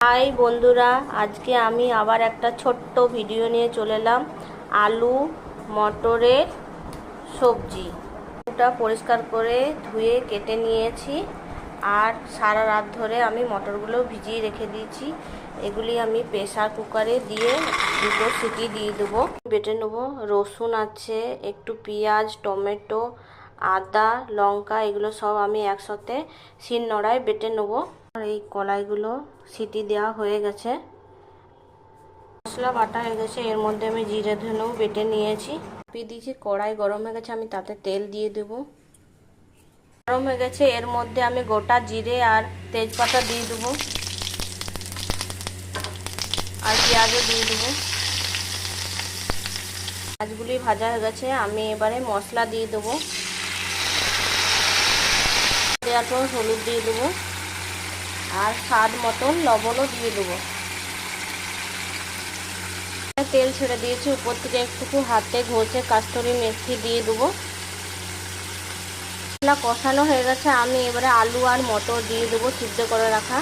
High বন্ধুরা, আজকে আমি আবার একটা ছোট্ট ভিডিও নিয়ে চলে এলাম। আলু মটরের সবজি। আলুটা পরিষ্কার করে ধুয়ে কেটে নিয়েছি, আর সারা রাত ধরে আমি মটরগুলো ভিজিয়ে রেখে দিয়েছি। এগুলি আমি প্রেসার কুকারে দিয়ে দুটো সিটি দিয়ে দেবো। বেটে নেবো। রসুন আছে, একটু পেঁয়াজ, টমেটো, আদা, লঙ্কা, এগুলো সব আমি একসাথে শিলনোড়ায় বেটে নেবো। আর এই কলাইগুলো সিটি দেওয়া হয়ে গেছে, মশলা বাটা হয়ে গেছে। এর মধ্যে আমি জিরে ধনেও বেটে নিয়েছি, দিয়ে দিয়েছি। কড়াই গরম হয়ে গেছে, আমি তাতে তেল দিয়ে দেব। গরম হয়ে গেছে, এর মধ্যে আমি গোটা জিরে আর তেজপাতা দিয়ে দেবো, আর পেঁয়াজও দিয়ে দেবো। পেঁয়াজগুলি ভাজা হয়ে গেছে, আমি এবারে মশলা দিয়ে দেবো। দেওয়ার পর হলুদ দিয়ে দেবো, আর স্বাদ মতন লবণও দিয়ে দেবো। তেল ছেড়ে দিয়েছি, উপর থেকে একটু হাতে ঘষে কাস্তুরি মেথি দিয়ে দেবো। মশলা কষানো হয়ে গেছে, আমি এবারে আলু আর মটর দিয়ে দেবো সিদ্ধ করে রাখা।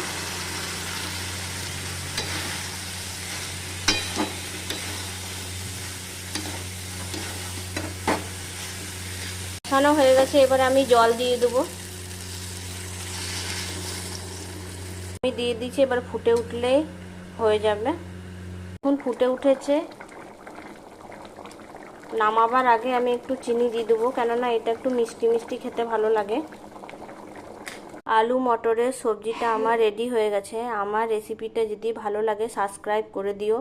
কষানো হয়ে গেছে, এবারে আমি জল দিয়ে দেবো। আমি দিয়ে দিচ্ছি, এবার ফুটে উঠলেই হয়ে যাবে। এখন ফুটে উঠেছে, নামাবার আগে আমি একটু চিনি দিয়ে দেবো, কেননা এটা একটু মিষ্টি মিষ্টি খেতে ভালো লাগে। আলু মটরের সবজিটা আমার রেডি হয়ে গেছে। আমার রেসিপিটা যদি ভালো লাগে সাবস্ক্রাইব করে দিও।